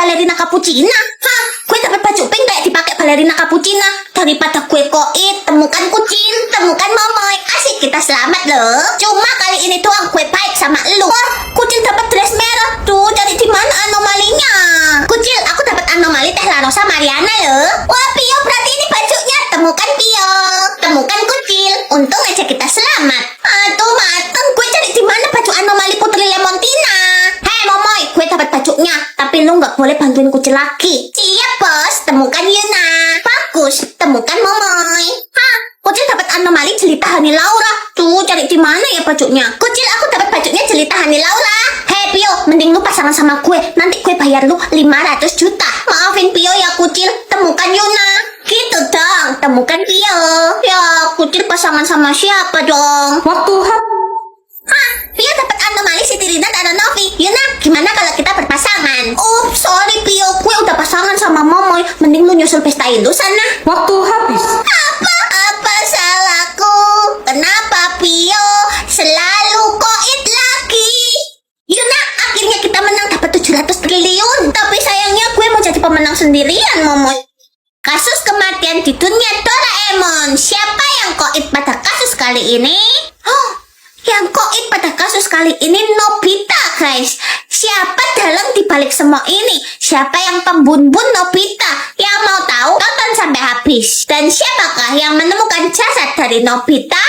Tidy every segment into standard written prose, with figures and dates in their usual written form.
balerina cappuccina. Hah, gue dapat baju pink kayak dipakai balerina cappuccina. Daripada gue koit, temukan kucing, temukan momoy. Asik, kita selamat loh. Cuma kali ini doang gue baik sama lu. Wah, kucing dapat dress merah. Tuh, cari di mana anomalinya? Kucil, aku dapat anomali teh La Rosa Mariana loh. Wah, Pio, berarti ini bajunya. Temukan Pio, temukan kucil. Untung aja kita selamat. Aduh, mateng. Gue cari di mana baju anomali Putri Lemontina. Hei, momoy, gue dapat bajunya. Tapi lu nggak boleh bantuin kucil lagi. Iya, bos. Temukan Yuna. Bagus, temukan momoy. Hah, kucil dapat anomali jelita Hani Laura. Tuh, cari di mana ya bajunya? Kucil, aku dapat bajunya jelita Hani Laura. Hei, Pio, mending lu pasangan sama gue. Nanti gue bayar lu 500 juta. Maafin Pio ya, kucil. Temukan Yuna. Gitu dong, temukan Pio. Ya, kucil pasangan sama siapa dong? Waktu Hah, Pio dapat anomali Siti Rina dan Novi. Yuna, gimana kalau kita berpasangan? Sorry Pio, gue udah pasangan sama momoy. Mending lu nyusul pesta Indo sana. waktu habis. Apa salahku? Kenapa Pio selalu koit lagi? Yuna, akhirnya kita menang dapat 700 triliun. Tapi sayangnya gue mau jadi pemenang sendirian, momoy. Kasus kematian di dunia Doraemon. Siapa yang koit pada kasus kali ini? Yang koit pada kasus kali ini Nobita, guys. Siapa dalang dibalik semua ini? Siapa yang pembunuh Nobita? Yang mau tahu, tonton sampai habis. Dan siapakah yang menemukan jasad dari Nobita?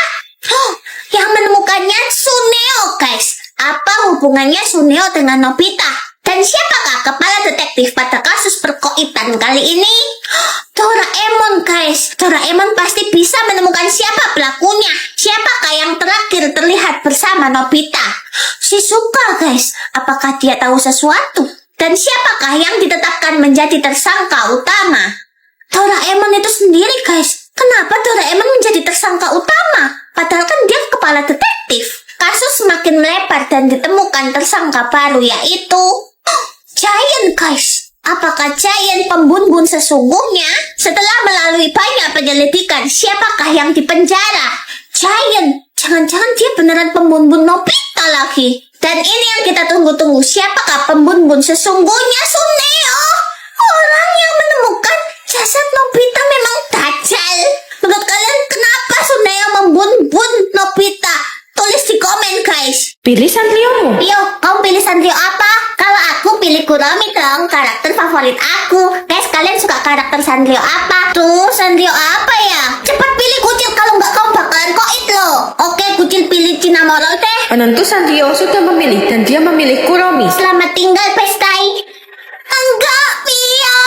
Yang menemukannya Suneo, guys. Apa hubungannya Suneo dengan Nobita? Dan siapakah kepala detektif pada kasus perkoitan kali ini? Doraemon, guys. Doraemon pasti bisa menemukan siapa pelakunya. Siapakah yang terakhir terlihat bersama Nobita? Shizuka, guys. Apakah dia tahu sesuatu? Dan siapakah yang ditetapkan menjadi tersangka utama? Doraemon itu sendiri, guys. Kenapa Doraemon menjadi tersangka utama? Padahal kan dia kepala detektif. Kasus semakin melebar dan ditemukan tersangka baru, yaitu Giant, guys. Apakah Giant pembunuh sesungguhnya? Setelah melalui banyak penyelidikan, siapakah yang dipenjara? Giant. Jangan-jangan dia beneran pembunuh Nobita lagi. Dan ini yang kita tunggu-tunggu. Siapakah pembunuh sesungguhnya? Suneo. Orang yang menemukan jasad Nobita memang dajjal. Menurut kalian kenapa Suneo membunuh Nobita? Tulis di komen, guys. Pilih Sanriomu. Pio, kamu pilih Sanrio apa? Kalau aku pilih Kuromi dong, karakter favorit aku. Guys, kalian suka karakter Sanrio apa? Tuh, Sanrio apa ya? Cepat pilih kucil, kalau nggak kamu bakalan koit loh. Oke, kucil pilih Cinnamoroll teh. Penentu Sanrio sudah memilih dan dia memilih Kuromi. Selamat tinggal, Pestai. Enggak, Pio.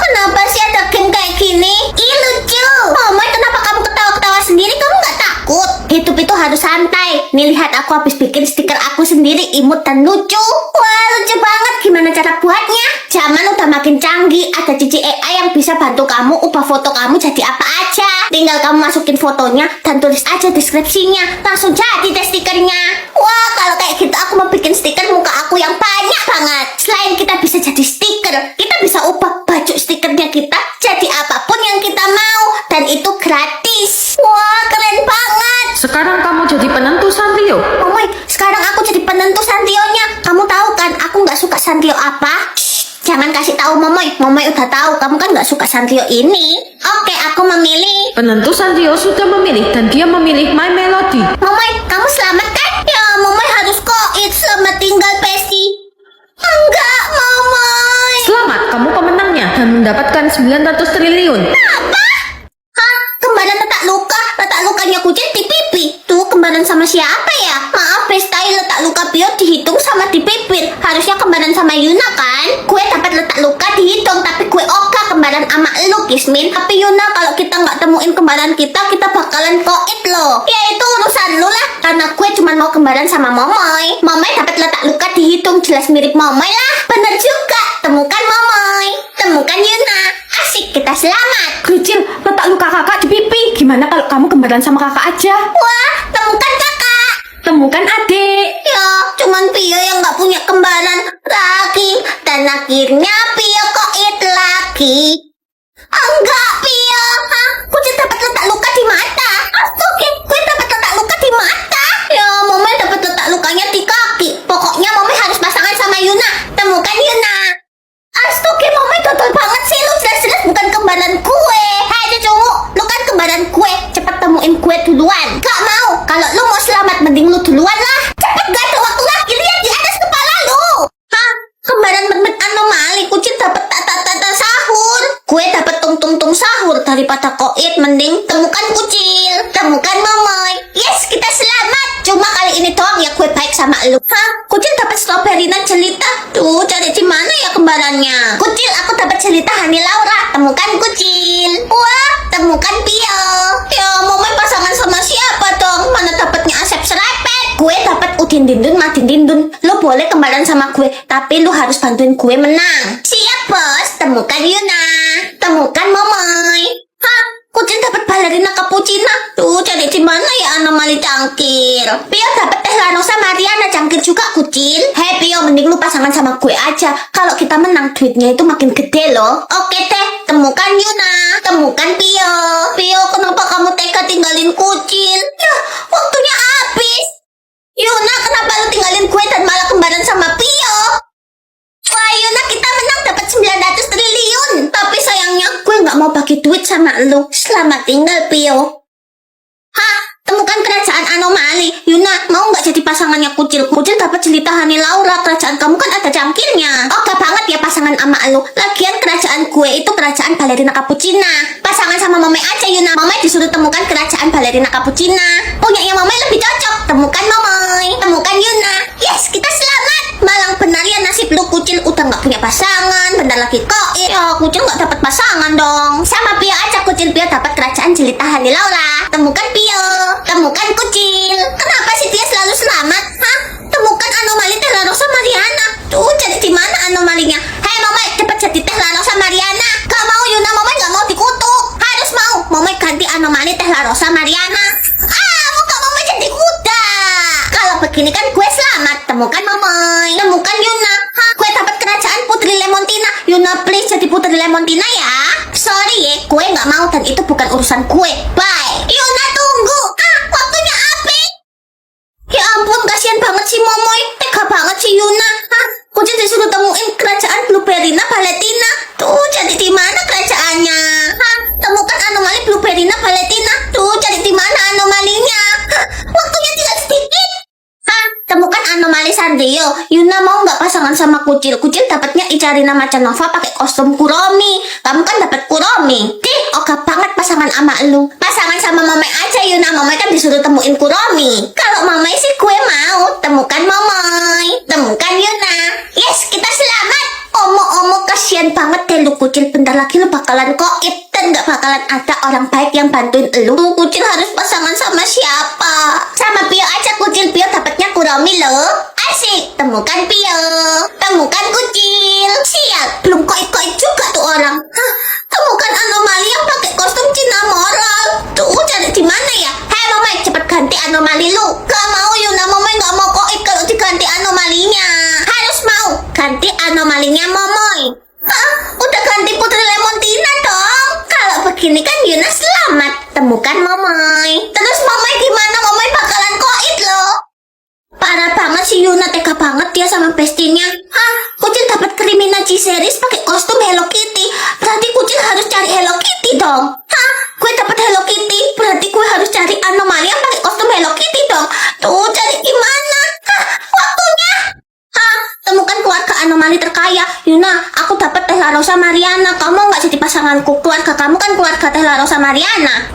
Kenapa sih ada game kayak gini? Ih, lucu. Momoy, kenapa kamu ketawa-ketawa sendiri? Kamu nggak takut? Hidup itu harus santai. Nih, lihat aku habis bikin stiker aku sendiri, imut dan lucu. Wah, lucu banget. Gimana cara buatnya? Zaman udah makin canggih. Ada cici AI yang bisa bantu kamu ubah foto kamu jadi apa aja. Tinggal kamu masukin fotonya dan tulis aja deskripsinya. Langsung jadi deh stikernya. Wah, kalau kayak gitu aku mau bikin stiker muka aku yang banyak banget. Selain kita bisa jadi stiker, kita bisa ubah baju stikernya kita jadi apapun yang kita mau. Dan itu gratis. Wah, keren banget. Sekarang kamu jadi penentu Sanrio. Momoy, sekarang aku jadi penentu Sanrio-nya. Kamu tahu kan aku nggak suka Sanrio apa? Jangan kasih tahu Momoy. Momoy udah tahu kamu kan nggak suka Sanrio ini. Oke, aku memilih. Penentu Sanrio sudah memilih dan dia memilih My Melody. Momoy, kamu selamat kan? Ya, Momoy harus koit. Selamat tinggal, Pesti. Enggak, Momoy. Selamat, kamu pemenangnya dan mendapatkan 900 triliun. Apa? Hah? Kembaran letak luka? Letak lukanya kucing di pipi. Tuh, kembaran sama siapa ya? Maaf, Pestai, letak luka Pio dihitung sama di pipit. Harusnya kembaran sama Yuna kan? Gue dapat letak luka dihitung, tapi gue oga kembaran sama lu, Kismin. Tapi Yuna, kalau kita nggak temuin kembaran kita bakalan koit loh. Ya itu urusan lu lah. Karena gue cuma mau kembaran sama Momoy. Momoy dapat letak luka dihitung, jelas mirip Momoy lah. Bener juga. Temukan Momoy. Temukan Yuna. Asik, kita selamat. Kecil, letak luka kakak di pipi. Gimana kalau kamu kembaran sama kakak aja? Wah, temukan kakak. Temukan adik. Ya, cuman Pio yang nggak punya kembaran lagi. Dan akhirnya Pio koit lagi. Enggak, Pio. Hah? Kucing dapat letak luka di mata. Astaga, gue dapat letak luka di mata. Ya, Momoy dapat letak lukanya di kaki. Pokoknya Momoy harus pasangan sama Yuna. Temukan Yuna. mending lu duluan lah. Cepet, gak ada waktu lagi. Lihat di atas kepala lu. Hah? Kembaran Met anomali. Kucil dapat tata sahur. Gue dapat tung sahur daripada koit. Mending temukan kucil, temukan momoy. Yes, kita selamat. Cuma kali ini doang ya gue baik sama lu. Hah? Kucil dapat strawberry dan jelita. Tuh, cari di mana ya kembarannya? Kucil, aku dapat jelita Hani Laura. Temukan kucil. Wah, temukan Pio. Ya, momoy pasangan sama siapa dong? Mana dapatnya Asep Serepet? Gue dapat Udin Dindun Madin Dindun. Lo boleh kembaran sama gue, tapi lo harus bantuin gue menang. Siap bos. Temukan Yuna, temukan momoy. Hah? Kucil dapat balerina cappuccina. Tuh, cari di mana ya anomali cangkir? Pio dapat teh Lanosa Mariana cangkir juga kucil. Hei Pio, mending lu pasangan sama gue aja. Kalau kita menang duitnya itu makin gede loh. Oke teh, temukan Yuna, temukan Pio. Pio, kenapa kamu tega tinggalin kucil? Ya, waktunya habis. Yuna, kenapa lu tinggalin gue dan malah kembaran sama Pio? Wah Yuna, kita menang dapat 900 triliun. Tapi sayangnya gue gak mau bagi duit sama lu. Selamat tinggal Pio. Hah? Temukan kerajaan anomali. Yuna, mau gak jadi pasangannya kucil? Kucil dapat jelita Hani Laura. Kerajaan kamu kan ada cangkirnya. Oke banget ya pasangan sama lu. Lagian kerajaan gue itu kerajaan balerina cappuccina. Pasangan sama Momai aja Yuna. Momai disuruh temukan kerajaan balerina cappuccina. Punyanya Momai lebih cocok. Temukan Momai, temukan Yuna. Yes, kita selamat. Malang benar ya nasib lu kucil, udah gak punya pasangan. Bentar lagi koit. Ya kucil gak dapat pasangan dong. Sama Pio aja kucil. Pio dapat kerajaan jelita Hani Laura. Temukan Pio, temukan kucil. Kenapa sih dia selalu selamat? Hah? Temukan anomali teh Lanosa Mariana. Tuh, jadi di mana anomalinya? Hei Momai, cepet jadi teh Lanosa Mariana. Gak mau Yuna, Momai gak mau dikutuk. Harus mau. Momai ganti anomali teh Lanosa Mariana. Ah, muka Momai jadi kuda. Kalau begini kan gue selamat. Temukan Momai, temukan Yuna. Hah? Gue dapat kerajaan Putri Lemontina. Yuna please jadi Putri Lemontina ya. Sorry ya, gue gak mau dan itu bukan urusan gue. Bye. Yuna tunggu. Ah, waktunya habis. Ya ampun, kasihan banget si Momoy. Tega banget si Yuna. Hah? Kucil disuruh temuin kerajaan Blueberryna Valentina. Tuh, jadi di mana kerajaannya? Hah? Temukan anomali Blueberryna Valentina. Tuh, jadi di mana anomalinya? Hah? Waktunya tinggal sedikit. Hah? Temukan anomali Sanrio. Yuna mau nggak pasangan sama kucil? Kucil dapatnya Icarina Macanova pakai kostum Kuromi. Kamu kan dapat Kuromi. Oke banget pasangan sama lu. Pasangan sama Momai aja Yuna. Momai kan disuruh temuin Kuromi. Kalau Momai sih gue mau. Temukan Momai, temukan Yuna. Yes, kita selamat. Omo kasihan banget deh lu kucil. Bentar lagi lu bakalan koit dan gak bakalan ada orang baik yang bantuin lu. Kucil harus pasangan sama siapa? Sama Pio aja kucil. Pio dapatnya Kuromi lo. Asik. Temukan Pio, temukan kucil. Sial, belum koit juga tuh orang. Hah? Temukan anomali yang pakai kostum Cina moral. Tuh, cari di mana ya? Hei Momai, cepet ganti anomali lu. Gak mau Yuna, Momai gak mau koit kalau diganti anomalinya. Harus mau ganti anomalinya Momoy. Hah? Udah ganti Putri Lemontina dong. Kalau begini kan Yuna selamat. Temukan Momoy. Terus Momoy gimana? Momoy bakalan koit loh. Parah banget si Yuna, tega banget dia sama bestinya. Hah? Kucil dapat Crimina G-Series pakai kostum Hello Kitty. Berarti kucil harus cari Hello Kitty dong. Hah? Gue dapat Hello Kitty. Berarti gue harus cari anomali yang pakai kostum Hello Kitty dong. Tuh, cari gimana? Hah? Waktunya. Hah? Temukan keluarga anomali terkaya. Yuna, aku dapat teh Lanosa Mariana. Kamu nggak jadi pasanganku. Keluarga kamu kan keluarga teh Lanosa Mariana.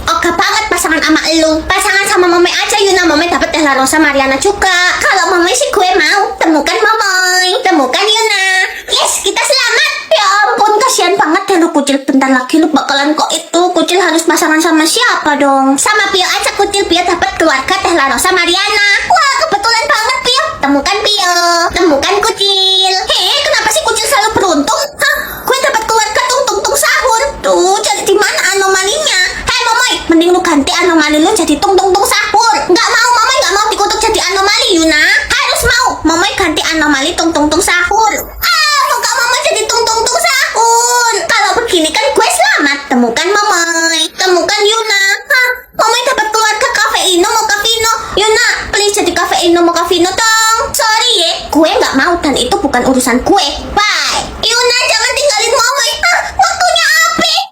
Oke banget pasangan sama lu. Pasangan sama Momai aja Yuna. Momai dapat teh Lanosa Mariana juga. Kalau Momai sih gue mau. Temukan Momai, temukan Yuna. Yes, kita selamat. Ya ampun, kasihan banget deh lu kucil. Bentar lagi lu bakalan kok itu. Kucil harus pasangan sama siapa dong? Sama Pio aja kucil. Pio dapat keluarga teh Lanosa Mariana. Wah, kebetulan banget Pio. Temukan Pio, temukan kucil. Hei, kenapa sih kucil selalu beruntung? Hah? Gue dapat keluarga tung sahur. Tuh, jadi di mana anomalinya? Hei Momai, mending lu ganti anomali lu jadi tung sahur. Nggak mau, Momai nggak mau dikutuk jadi anomali Yuna. Harus mau. Momai ganti anomali tung sahur. Ah, muka Momai jadi tung sahur. Kalau begini kan gue selamat. Temukan Momai, temukan Yuna. Hah? Momai dapat keluarga Kafeino Mokavino. Yuna, please jadi Kafeino Mokavino dong. Sorry ya, gue nggak mau dan itu bukan urusan gue. Bye. Yuna, jangan tinggalin Momai. Hah? Waktunya habis.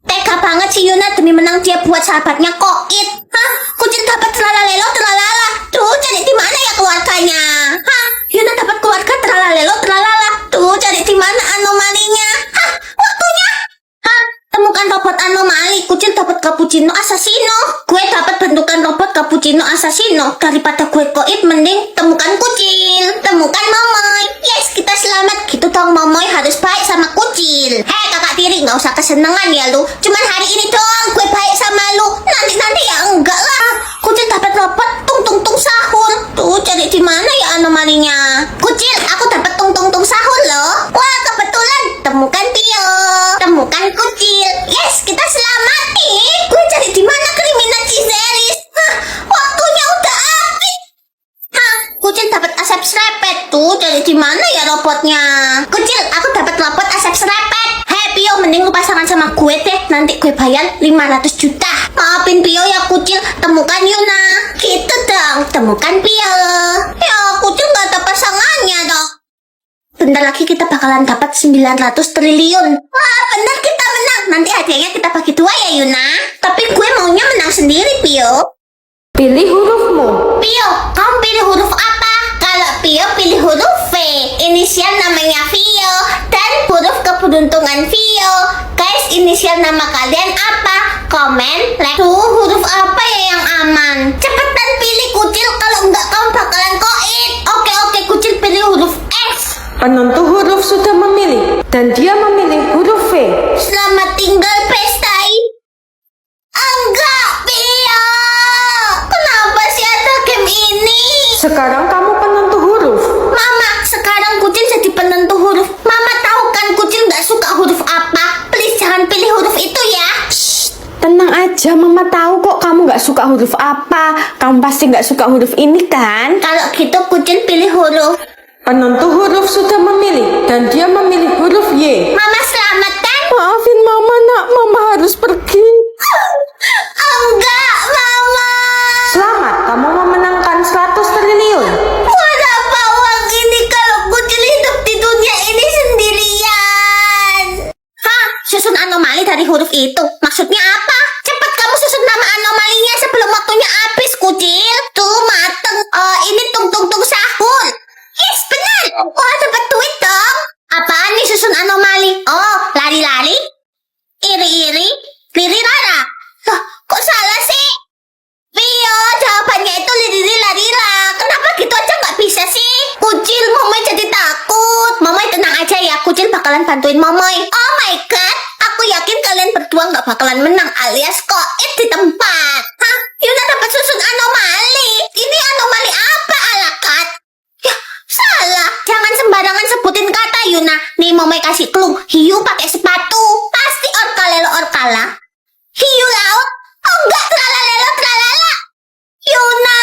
Tega banget si Yuna demi menang dia buat sahabatnya koit. Hah? Kucil dapat tralalela tralala. Assassino Assassino. Daripada gue koit, mending temukan kucil. Temukan Momoy. Yes, kita selamat. Gitu dong, Momoy harus baik sama kucil. Hei kakak tiri, gak usah kesenangan ya lu. Cuman hari ini doang gue baik sama lu. Nanti ya enggak lah. Kucil dapat robot tung tung tung sahur. Tuh cari di mana ya anomalinya? Kucil, aku dapat tung tung tung sahur loh. Wah kebetulan. Temukan Pio. Temukan kucil. Yes, kita selamat. Gue cari di mana kriminal Ciseris. Hah, waktunya udah habis. Hah, kucil dapat asap serepet. Tuh cari di mana ya robotnya? Kucil, aku dapat robot asap serepet. Hei Pio, mending lu pasangan sama gue deh. Nanti gue bayar 500 juta. Maafin Pio ya kucil. Temukan Yuna. Gitu dong, temukan Pio. Ya kucil gak ada pasangannya dong. Bentar lagi kita bakalan dapat 900 triliun. Wah, bener kita menang. Nanti hadiahnya kita bagi 2 ya, Yuna. Tapi gue maunya menang sendiri, Pio. Pilih hurufmu. Pio, kamu pilih huruf apa? Kalau Pio pilih huruf V. Inisial namanya Vio. Dan huruf keberuntungan Vio. Guys, inisial nama kalian apa? Komen, like. Tuh, huruf apa ya yang aman? Cepetan pilih kucil, kalau enggak kamu bakalan koin. Oke, kucil pilih huruf X. Penentu huruf sudah memilih dan dia memilih huruf V. Selamat tinggal pestai. Enggak, Pio. Kenapa sih ada game ini? Sekarang kamu penentu huruf. Mama, sekarang kucil jadi penentu huruf. Mama tahu kan kucil nggak suka huruf apa. Please jangan pilih huruf itu ya. Tenang aja, Mama tahu kok kamu nggak suka huruf apa. Kamu pasti nggak suka huruf ini kan? Kalau gitu kucil pilih huruf. Penentu huruf sudah memilih dan dia memilih huruf Y. Mama selamat kan? Maafin Mama nak, Mama harus pergi. Enggak, Mama. Selamat, kamu memenangkan 100 triliun. Buat apa uang ini kalau kucil hidup di dunia ini sendirian? Hah, susun anomali dari huruf itu. Maksudnya apa? Cepat kamu susun nama anomalinya sebelum waktunya habis, kucil. Tuh, mateng. Ini tung tung tung sahur. Yes, benar. Wah, dapat duit dong. Apaan nih susun anomali? Oh, lari-lari? Iri-iri? Liri-rara? Loh, kok salah sih? Pio, jawabannya itu liri-lari-larira. Kenapa gitu aja nggak bisa sih? Kucil, Momoy jadi takut. Momoy tenang aja ya, kucil bakalan bantuin Momoy. Oh my god, aku yakin kalian berdua nggak bakalan menang alias koit di tempat. Hah, Yuna dapat susun anomali. Ini anomali apa alakat? Ya, salah. Jangan sembarangan sebutin kata Yuna. Nih Momoy kasih clue. Hiu pakai sepatu. Pasti orkalelo orkala. Hiu laut. Oh enggak, tralalelo tralala. Yuna,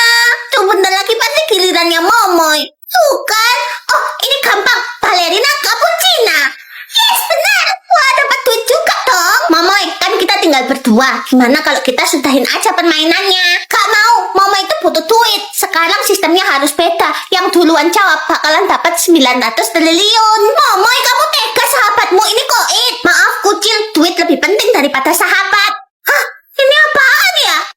tuh bentar lagi pasti gilirannya Momoy. Tuh kan? Oh, ini gampang. Balerina cappuccina. Yes, benar. Wah, dapat duit juga dong. Momoy, kan kita tinggal berdua. Gimana kalau kita sudahin aja permainannya? Gak mau. Momoy itu butuh duit. Sekarang sistemnya harus beda. Yang duluan jawab bakalan dapat 900 triliun. Momoy, kamu tega sahabatmu ini koit. Maaf, kucil. Duit lebih penting daripada sahabat.